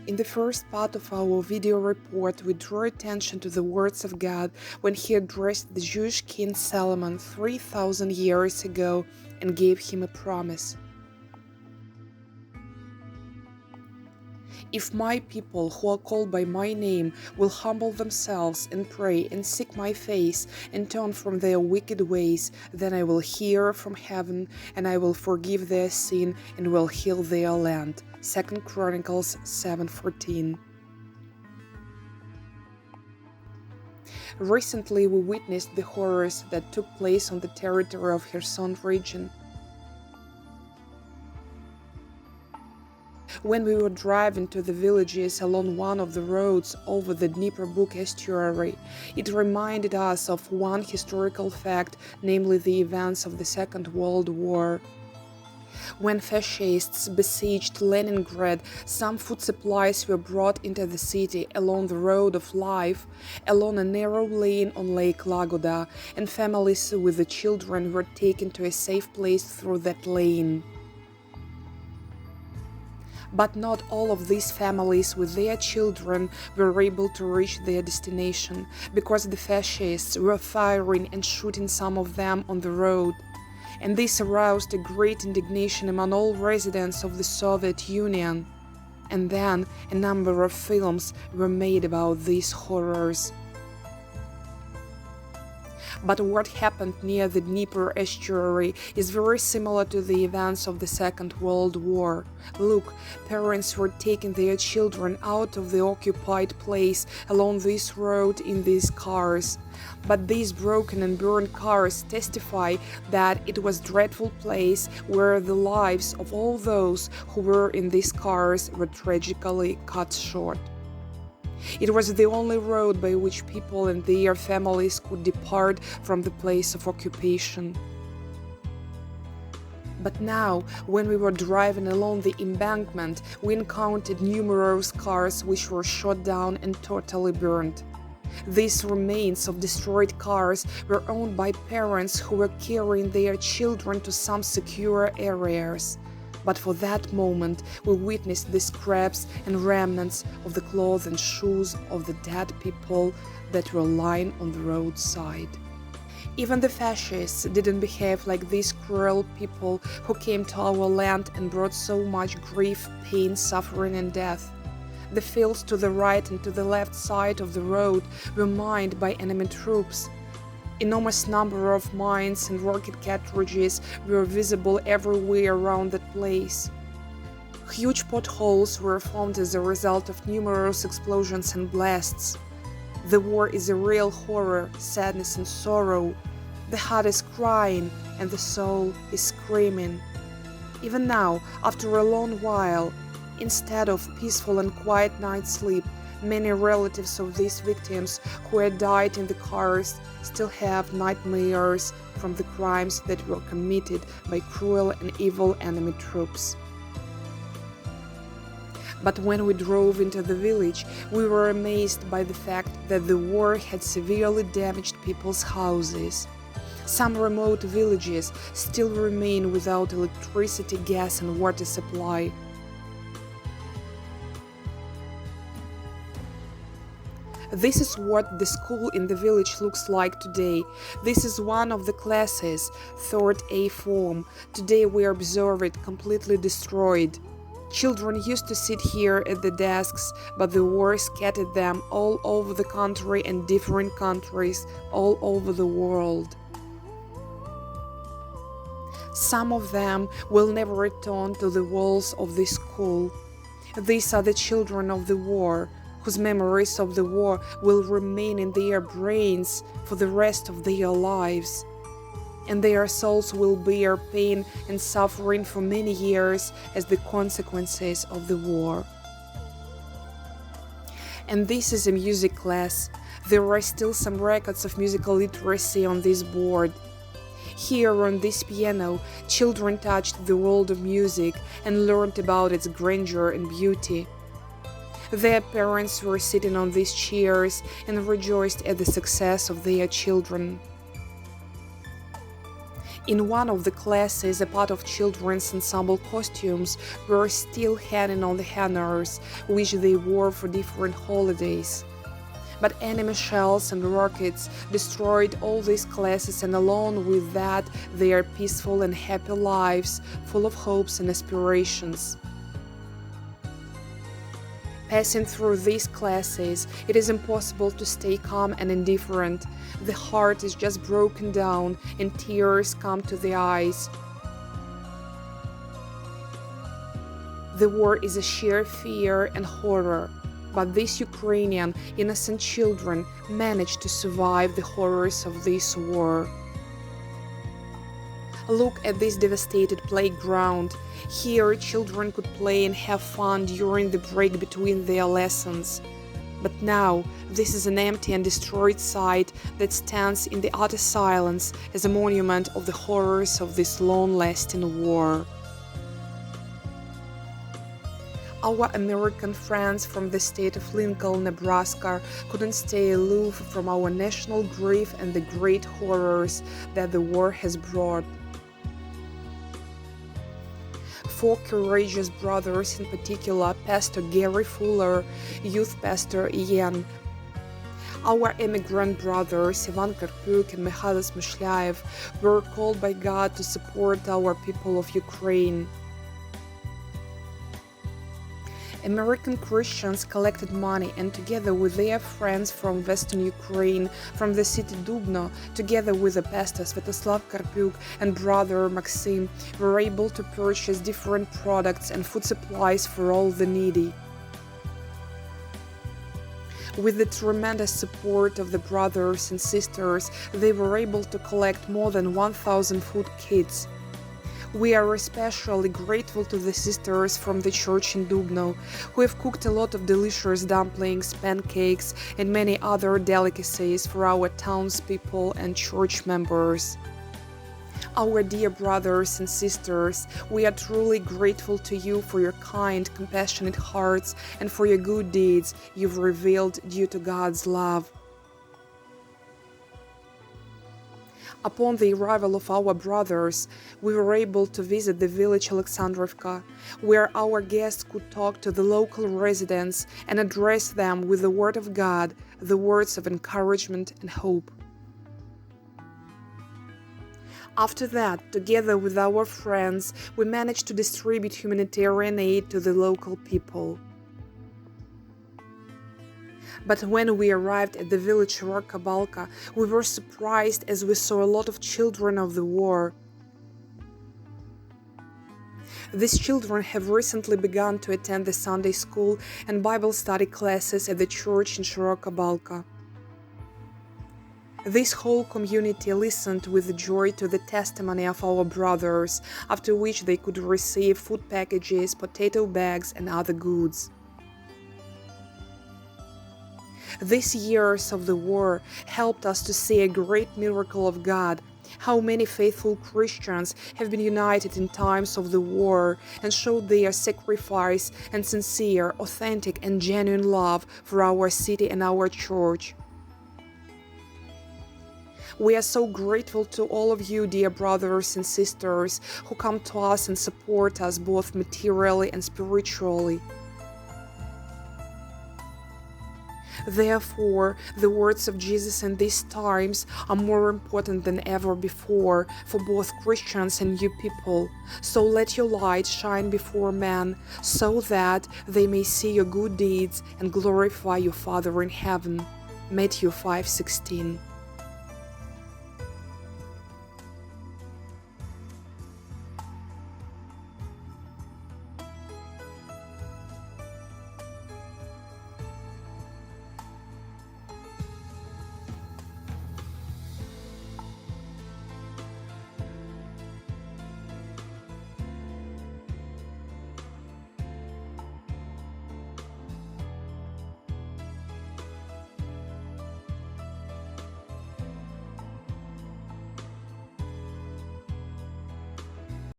In the first part of our video report, we drew attention to the words of God when He addressed the Jewish king Solomon 3,000 years ago and gave him a promise. If my people who are called by my name will humble themselves and pray and seek my face and turn from their wicked ways, then I will hear from heaven and I will forgive their sin and will heal their land. 2 Chronicles 7:14. Recently, we witnessed the horrors that took place on the territory of Kherson region. When we were driving to the villages along one of the roads over the Dniprobug estuary, it reminded us of one historical fact, namely the events of the Second World War. When fascists besieged Leningrad, some food supplies were brought into the city along the road of life, along a narrow lane on Lake Ladoga, and families with the children were taken to a safe place through that lane. But not all of these families with their children were able to reach their destination, because the fascists were firing and shooting some of them on the road. And this aroused a great indignation among all residents of the Soviet Union. And then a number of films were made about these horrors. But what happened near the Dnieper estuary is very similar to the events of the Second World War. Look, parents were taking their children out of the occupied place along this road in these cars. But these broken and burned cars testify that it was a dreadful place where the lives of all those who were in these cars were tragically cut short. It was the only road by which people and their families could depart from the place of occupation. But now, when we were driving along the embankment, we encountered numerous cars which were shot down and totally burned. These remains of destroyed cars were owned by parents who were carrying their children to some secure areas. But for that moment, we witnessed the scraps and remnants of the clothes and shoes of the dead people that were lying on the roadside. Even the fascists didn't behave like these cruel people who came to our land and brought so much grief, pain, suffering, and death. The fields to the right and to the left side of the road were mined by enemy troops. Enormous number of mines and rocket cartridges were visible everywhere around that place. Huge potholes were formed as a result of numerous explosions and blasts. The war is a real horror, sadness and sorrow. The heart is crying and the soul is screaming. Even now, after a long while, instead of peaceful and quiet night's sleep, many relatives of these victims who had died in the cars still have nightmares from the crimes that were committed by cruel and evil enemy troops. But when we drove into the village, we were amazed by the fact that the war had severely damaged people's houses. Some remote villages still remain without electricity, gas, and water supply. This is what the school in the village looks like today. This is one of the classes, 3rd A form. Today we observe it completely destroyed. Children used to sit here at the desks, but the war scattered them all over the country and different countries all over the world. Some of them will never return to the walls of this school. These are the children of the war, whose memories of the war will remain in their brains for the rest of their lives. And their souls will bear pain and suffering for many years as the consequences of the war. And this is a music class. There are still some records of musical literacy on this board. Here on this piano, children touched the world of music and learned about its grandeur and beauty. Their parents were sitting on these chairs and rejoiced at the success of their children. In one of the classes, a part of children's ensemble costumes were still hanging on the hangers, which they wore for different holidays. But enemy shells and rockets destroyed all these classes, and along with that, their peaceful and happy lives, full of hopes and aspirations. Passing through these classes, it is impossible to stay calm and indifferent. The heart is just broken down and tears come to the eyes. The war is a sheer fear and horror, but these Ukrainian innocent children managed to survive the horrors of this war. Look at this devastated playground. Here, children could play and have fun during the break between their lessons. But now, this is an empty and destroyed site that stands in the utter silence as a monument of the horrors of this long-lasting war. Our American friends from the state of Lincoln, Nebraska, couldn't stay aloof from our national grief and the great horrors that the war has brought. 4 courageous brothers, in particular Pastor Gary Fuller, Youth Pastor Ian, our immigrant brothers Ivan Karpuk and Mikhail Smyshlyaev, were called by God to support our people of Ukraine. American Christians collected money and together with their friends from Western Ukraine, from the city Dubno, together with the pastor Svetoslav Karpuk and brother Maxim, were able to purchase different products and food supplies for all the needy. With the tremendous support of the brothers and sisters, they were able to collect more than 1,000 food kits. We are especially grateful to the sisters from the church in Dubno, who have cooked a lot of delicious dumplings, pancakes, and many other delicacies for our townspeople and church members. Our dear brothers and sisters, we are truly grateful to you for your kind, compassionate hearts and for your good deeds you've revealed due to God's love. Upon the arrival of our brothers, we were able to visit the village Alexandrovka, where our guests could talk to the local residents and address them with the word of God, the words of encouragement and hope. After that, together with our friends, we managed to distribute humanitarian aid to the local people. But when we arrived at the village Rokabalka, we were surprised as we saw a lot of children of the war. These children have recently begun to attend the Sunday school and Bible study classes at the church in Rokabalka. This whole community listened with joy to the testimony of our brothers, after which they could receive food packages, potato bags, and other goods. These years of the war helped us to see a great miracle of God, how many faithful Christians have been united in times of the war and showed their sacrifice and sincere, authentic and genuine love for our city and our church. We are so grateful to all of you, dear brothers and sisters, who come to us and support us both materially and spiritually. Therefore, the words of Jesus in these times are more important than ever before for both Christians and you people. So let your light shine before men, so that they may see your good deeds and glorify your Father in heaven. Matthew 5:16.